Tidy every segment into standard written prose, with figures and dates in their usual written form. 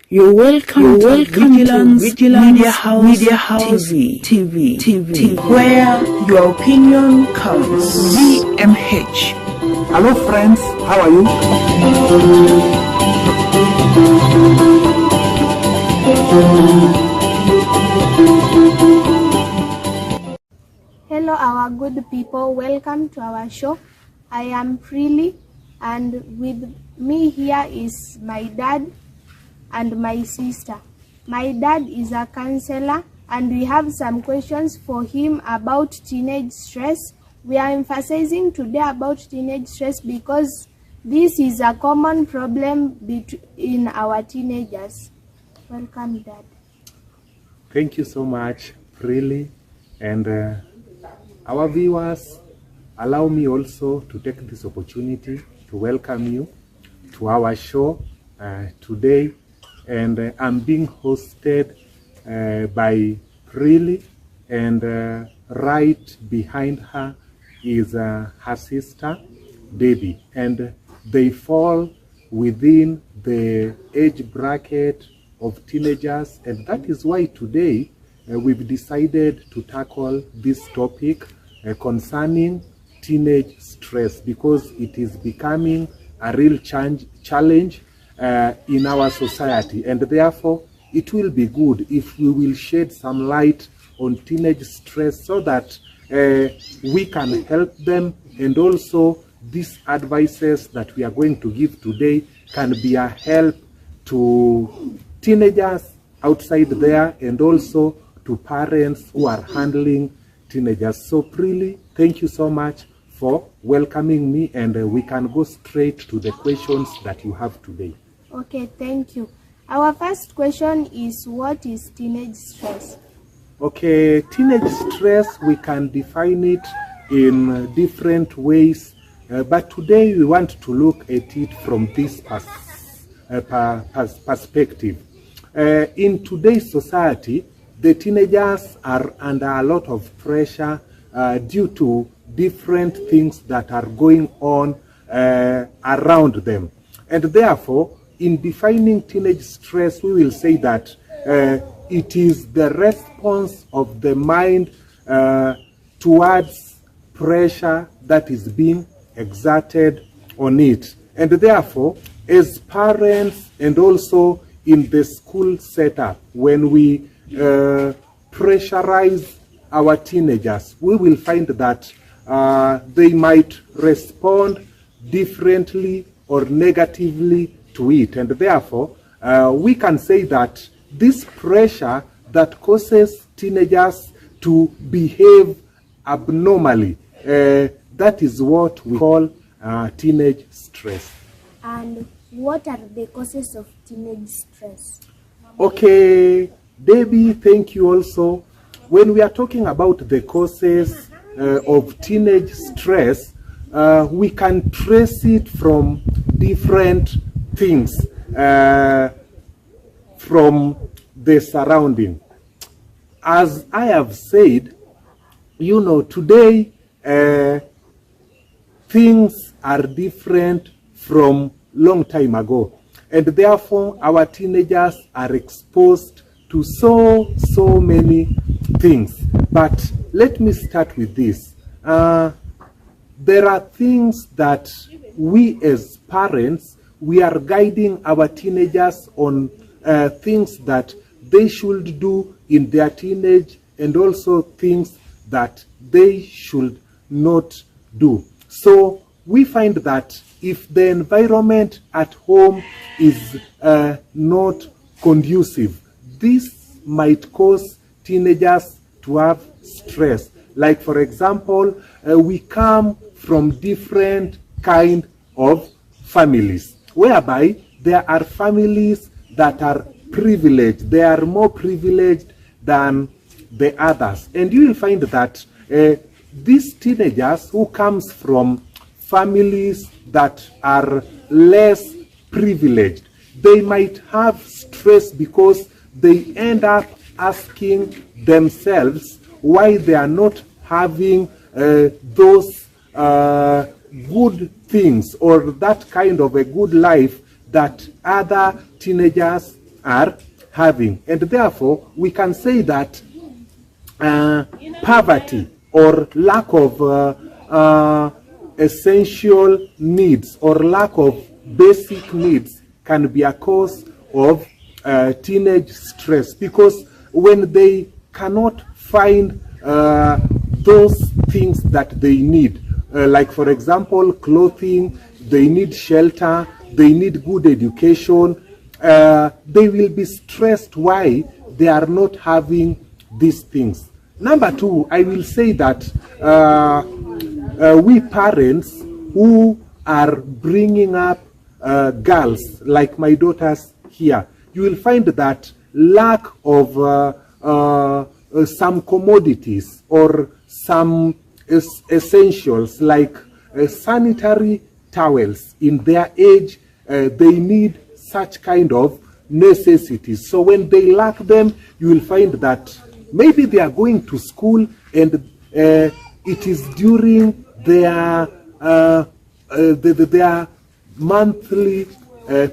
You're welcome to Vigilance Media House TV, where your opinion counts. VMH. Hello friends, how are you? Hello our good people, welcome to our show. I am Freely, and with me here is my dad and my sister. My dad is a counselor, and we have some questions for him about teenage stress. We are emphasizing today about teenage stress because this is a common problem in our teenagers. Welcome, Dad. Thank you so much, Freely. And our viewers, allow me also to take this opportunity to welcome you to our show today. And I'm being hosted by Freely, and right behind her is her sister, Debbie. And they fall within the age bracket of teenagers, and that is why today we've decided to tackle this topic concerning teenage stress, because it is becoming a real challenge in our society, and therefore it will be good if we will shed some light on teenage stress so that we can help them, and also these advices that we are going to give today can be a help to teenagers outside there, and also to parents who are handling teenagers. So really, thank you so much for welcoming me, and we can go straight to the questions that you have today. Okay, thank you. Our first question is, what is teenage stress? Okay, teenage stress, we can define it in different ways, but today we want to look at it from this perspective. In today's society, the teenagers are under a lot of pressure due to different things that are going on around them. And therefore, in defining teenage stress, we will say that it is the response of the mind towards pressure that is being exerted on it. And therefore, as parents and also in the school setup, when we pressurize our teenagers, we will find that they might respond differently or negatively to it. And therefore, we can say that this pressure that causes teenagers to behave abnormally, that is what we call teenage stress. And what are the causes of teenage stress? Okay, Debbie, thank you also. When we are talking about the causes of teenage stress, we can trace it from different things from the surrounding. As I have said, you know, today things are different from long time ago, and therefore our teenagers are exposed to so many things. But let me start with this. There are things that we as parents, we are guiding our teenagers on things that they should do in their teenage, and also things that they should not do. So we find that if the environment at home is not conducive, this might cause teenagers to have stress. Like, for example, we come from different kind of families, whereby there are families that are privileged. They are more privileged than the others. And you will find that these teenagers who comes from families that are less privileged, they might have stress because they end up asking themselves why they are not having those good things or that kind of a good life that other teenagers are having. And therefore, we can say that poverty or lack of essential needs or lack of basic needs can be a cause of teenage stress, because when they cannot find those things that they need, like for example clothing, they need shelter, they need good education, they will be stressed why they are not having these things. Number two, I will say that we parents who are bringing up girls like my daughters here, you will find that lack of some commodities or some essentials like sanitary towels in their age, they need such kind of necessities. So when they lack them, you will find that maybe they are going to school and it is during their monthly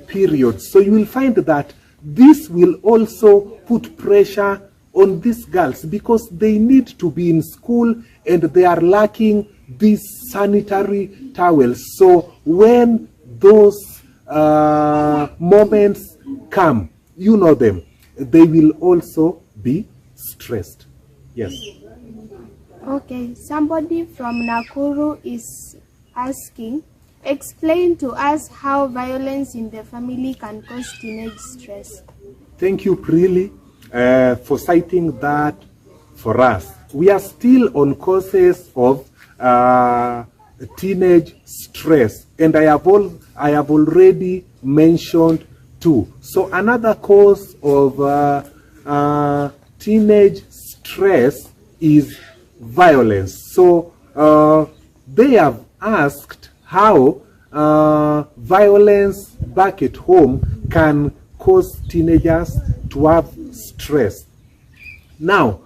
periods. So you will find that this will also put pressure on these girls because they need to be in school and they are lacking these sanitary towels. So when those moments come, you know them, they will also be stressed. Yes. Okay, somebody from Nakuru is asking, explain to us how violence in the family can cause teenage stress. Thank you, Prilly, for citing that for us. We are still on causes of teenage stress, and I have already mentioned two. So another cause of teenage stress is violence. So they have asked how violence back at home can cause teenagers to have stress. Now,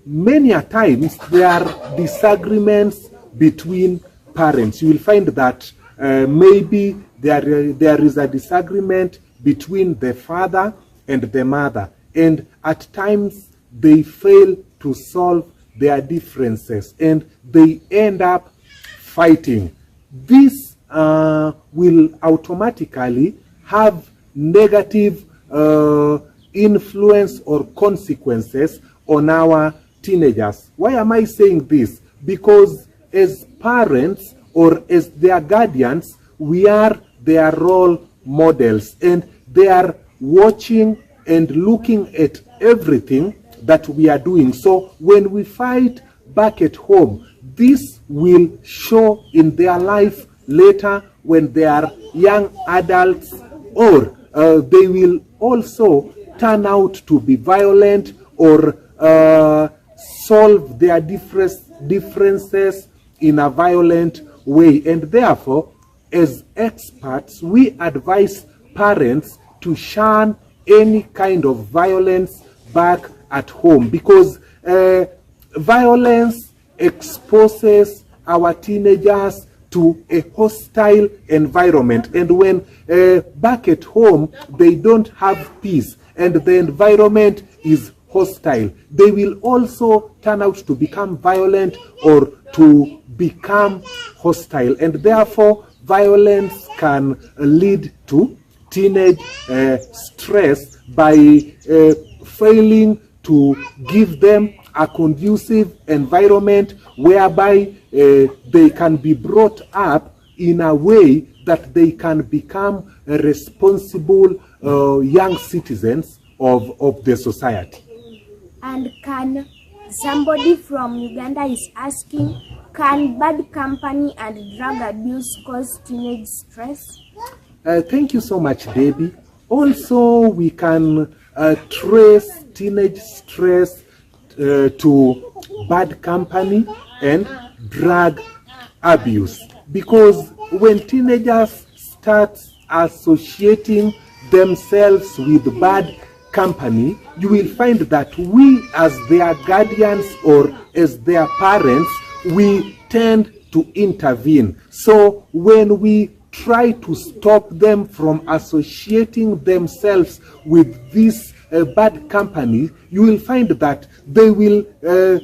many a times there are disagreements between parents. You will find that maybe there is a disagreement between the father and the mother, and at times they fail to solve their differences and they end up fighting. This will automatically have negative influence or consequences on our teenagers. Why am I saying this? Because as parents or as their guardians, we are their role models, and they are watching and looking at everything that we are doing. So when we fight back at home, this will show in their life later when they are young adults, or they will also turn out to be violent or solve their differences in a violent way. And therefore, as experts, we advise parents to shun any kind of violence back at home, because violence exposes our teenagers to a hostile environment, and when back at home they don't have peace and the environment is hostile, they will also turn out to become violent or to become hostile, and therefore violence can lead to teenage stress by failing to give them a conducive environment whereby they can be brought up in a way that they can become responsible young citizens of the society. And can somebody from Uganda is asking, can bad company and drug abuse cause teenage stress? Thank you so much, Debbie. Also, we can trace teenage stress to bad company and drug abuse, because when teenagers start associating themselves with bad company, you will find that we as their guardians or as their parents, we tend to intervene. So when we try to stop them from associating themselves with this bad company, you will find that they will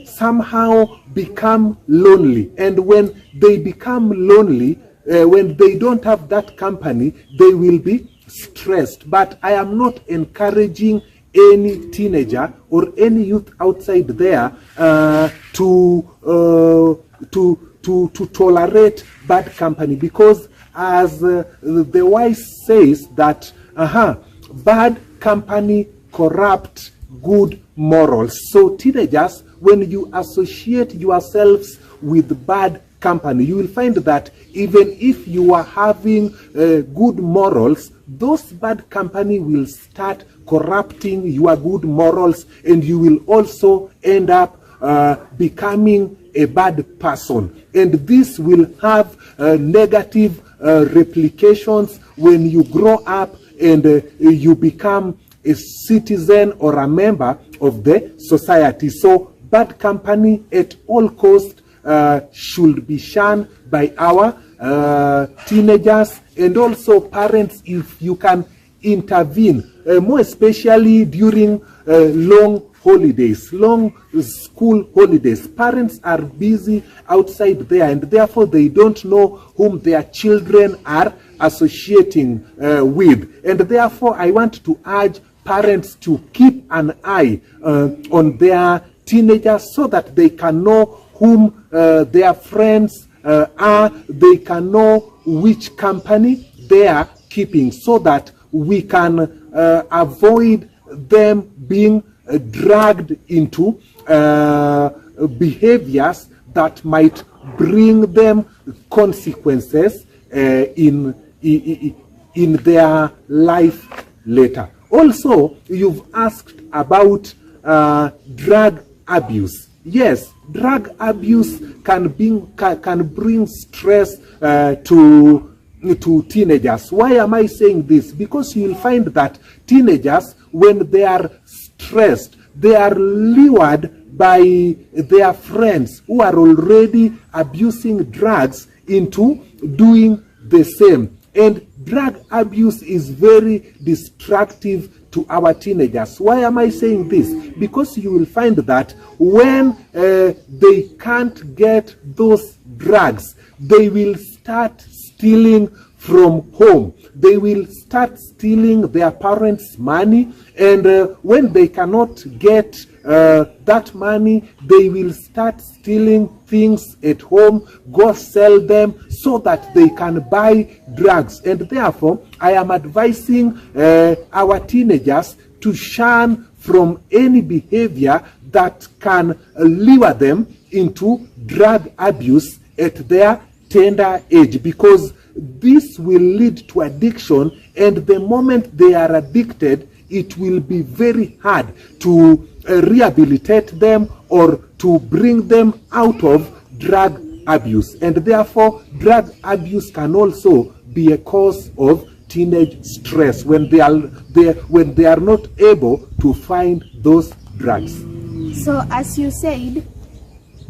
somehow become lonely. And when they become lonely, when they don't have that company, they will be stressed. But I am not encouraging any teenager or any youth outside there to tolerate bad company, because as the wise says that bad company corrupt good morals. So teenagers, when you associate yourselves with bad company, you will find that even if you are having good morals, those bad company will start corrupting your good morals, and you will also end up becoming a bad person. And this will have negative replications when you grow up and you become a citizen or a member of the society. So bad company at all costs should be shunned by our teenagers, and also parents, if you can intervene, more especially during long holidays, long school holidays. Parents are busy outside there, and therefore they don't know whom their children are associating with. And therefore I want to urge parents to keep an eye on their teenagers, so that they can know whom their friends are, they can know which company they are keeping, so that we can avoid them being dragged into behaviors that might bring them consequences in their life later. Also, you've asked about drug abuse. Yes, drug abuse can bring stress to teenagers. Why am I saying this? Because you will find that teenagers, when they are stressed, they are lured by their friends who are already abusing drugs into doing the same. And drug abuse is very destructive to our teenagers. Why am I saying this? Because you will find that when they can't get those drugs, they will start stealing from home. They will start stealing their parents' money, and when they cannot get that money, they will start stealing things at home, go sell them so that they can buy drugs. And therefore, I am advising our teenagers to shun from any behavior that can lure them into drug abuse at their tender age, because this will lead to addiction, and the moment they are addicted, it will be very hard to rehabilitate them or to bring them out of drug abuse. And therefore, drug abuse can also be a cause of teenage stress when they are not able to find those drugs. So as you said,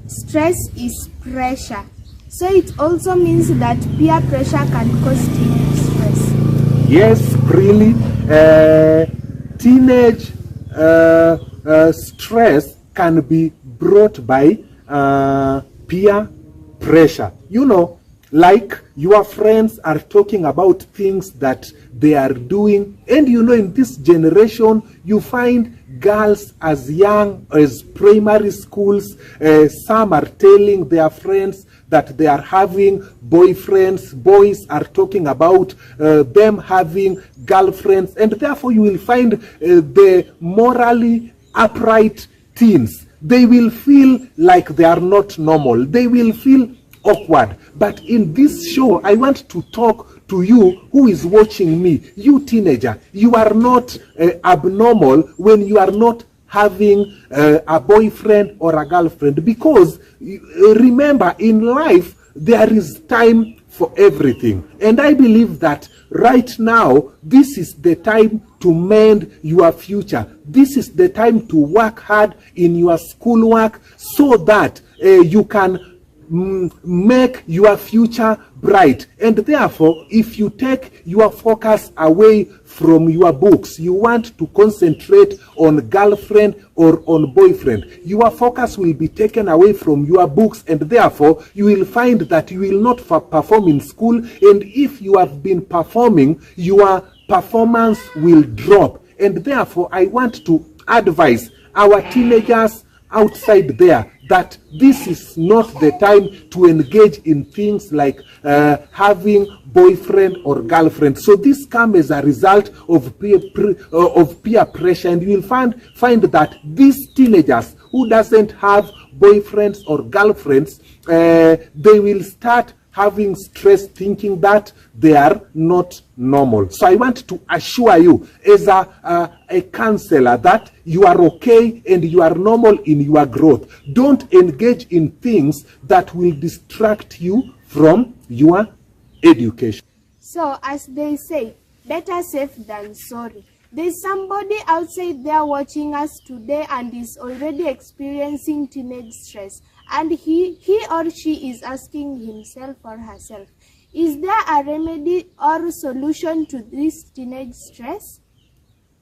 stress is pressure. So it also means that peer pressure can cause teenage stress. Yes, really. Teenage stress can be brought by peer pressure. You know, like your friends are talking about things that they are doing, and you know, in this generation you find girls as young as primary schools, some are telling their friends that they are having boyfriends, boys are talking about them having girlfriends, and therefore you will find the morally upright teens, they will feel like they are not normal, they will feel awkward. But in this show, I want to talk to you who is watching me, you teenager. You are not abnormal when you are not having a boyfriend or a girlfriend, because remember, in life there is time for everything, and I believe that right now this is the time to mend your future. This is the time to work hard in your schoolwork so that you can make your future bright. And therefore, if you take your focus away from your books, you want to concentrate on girlfriend or on boyfriend, your focus will be taken away from your books, and therefore you will find that you will not perform in school. And if you have been performing, your performance will drop. And therefore, I want to advise our teenagers outside there that this is not the time to engage in things like having boyfriend or girlfriend. So this comes as a result of peer pressure, and you will find that these teenagers who doesn't have boyfriends or girlfriends, they will start having stress, thinking that they are not normal. So I want to assure you as a counselor that you are okay and you are normal in your growth. Don't engage in things that will distract you from your education. So, as they say, better safe than sorry. There's somebody outside there watching us today and is already experiencing teenage stress. And he or she is asking himself or herself, is there a remedy or solution to this teenage stress?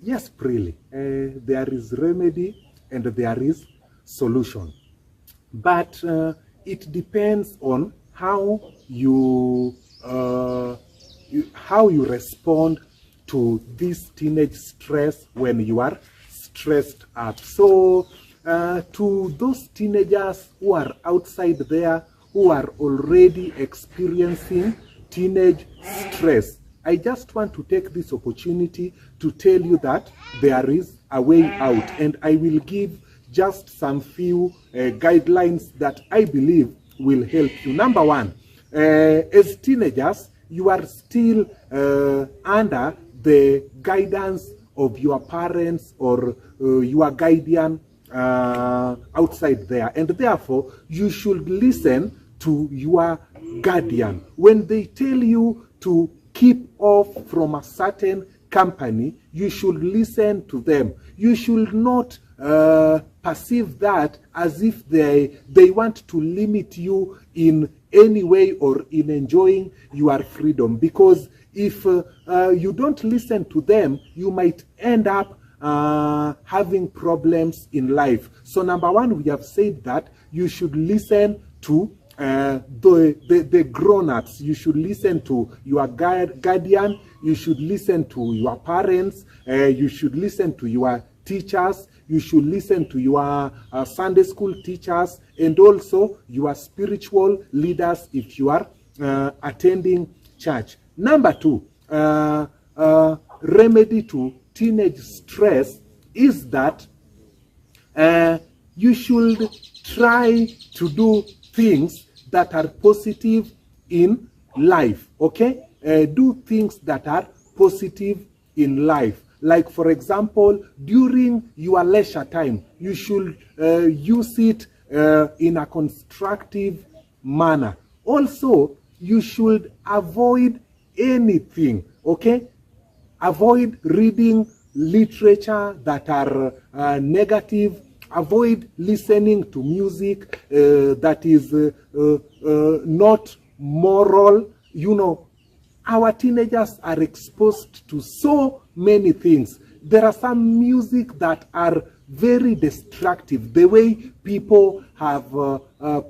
Yes, really. There is remedy and there is solution. But it depends on how you respond to this teenage stress when you are stressed up. So to those teenagers who are outside there, who are already experiencing teenage stress, I just want to take this opportunity to tell you that there is a way out, and I will give just some few guidelines that I believe will help you. Number one, as teenagers, you are still under the guidance of your parents or your guardian outside there, and therefore you should listen to your guardian. When they tell you to keep off from a certain company, you should listen to them. You should not perceive that as if they want to limit you in any way or in enjoying your freedom, because if you don't listen to them, you might end up having problems in life. So number one, we have said that you should listen to the grown-ups. You should listen to your guardian, you should listen to your parents, you should listen to your teachers, you should listen to your Sunday school teachers, and also your spiritual leaders if you are attending church. Number two, remedy to teenage stress is that you should try to do things that are positive in life, okay? Do things that are positive in life. Like, for example, during your leisure time, you should use it in a constructive manner. Also, you should avoid anything, okay? Avoid reading literature that are negative. Avoid listening to music that is not moral. You know, our teenagers are exposed to so many things. There are some music that are very destructive. The way people have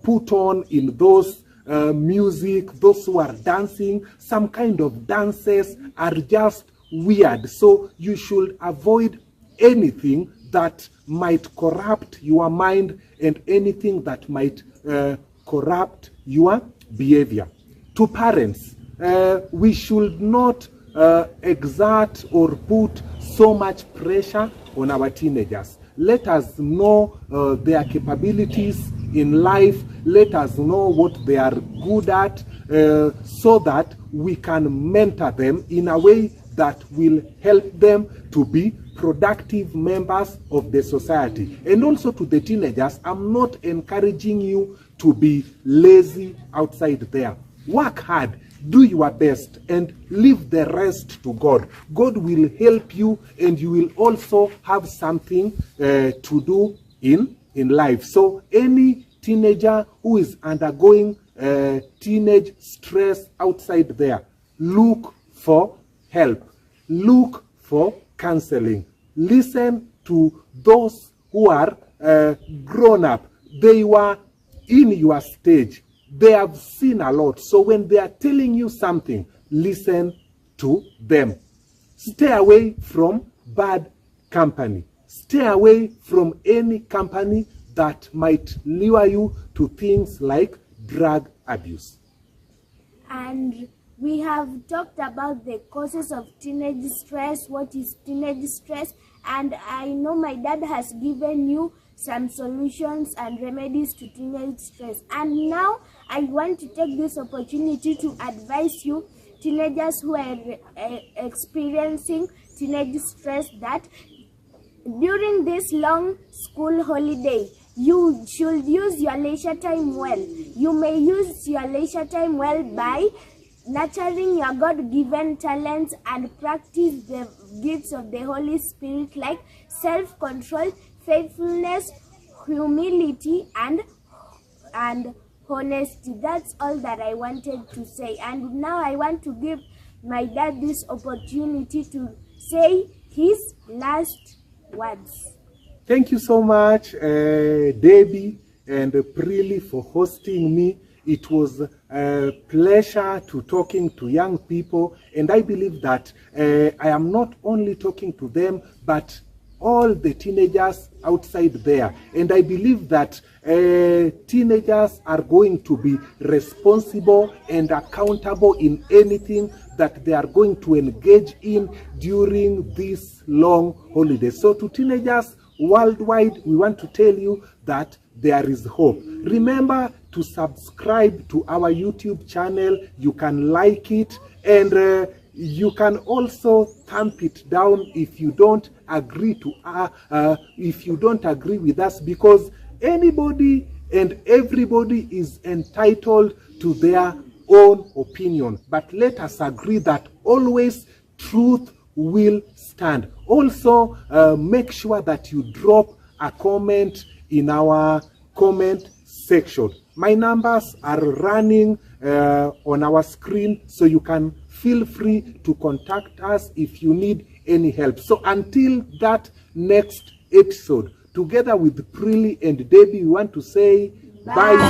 put on in those music, those who are dancing, some kind of dances are just weird. So you should avoid anything that might corrupt your mind and anything that might corrupt your behavior. To parents, we should not exert or put so much pressure on our teenagers. Let us know their capabilities in life. Let us know what they are good at so that we can mentor them in a way that will help them to be productive members of the society. And also to the teenagers, I'm not encouraging you to be lazy outside there. Work hard, do your best, and leave the rest to God. God will help you, and you will also have something to do in life. So any teenager who is undergoing teenage stress outside there, look for help. Look for counseling. Listen to those who are grown up. They were in your stage. They have seen a lot. So when they are telling you something, listen to them. Stay away from bad company. Stay away from any company that might lure you to things like drug abuse. And we have talked about the causes of teenage stress, what is teenage stress, and I know my dad has given you some solutions and remedies to teenage stress. And now I want to take this opportunity to advise you, teenagers who are experiencing teenage stress, that during this long school holiday, you should use your leisure time well. You may use your leisure time well by nurturing your God-given talents and practice the gifts of the Holy Spirit like self-control, faithfulness, humility, and honesty. That's all that I wanted to say. And now I want to give my dad this opportunity to say his last words. Thank you so much, Debbie and Prilly, for hosting me. It was a pleasure to talking to young people, and I believe that I am not only talking to them, but all the teenagers outside there. And I believe that teenagers are going to be responsible and accountable in anything that they are going to engage in during this long holiday. So to teenagers worldwide, we want to tell you that there is hope. Remember to subscribe to our YouTube channel. You can like it, and you can also thump it down if you don't agree with us, because anybody and everybody is entitled to their own opinion. But let us agree that always truth will stand. Also, make sure that you drop a comment in our comment section. My numbers are running on our screen, so you can feel free to contact us if you need any help. So until that next episode, together with Prilly and Debbie, we want to say bye-bye.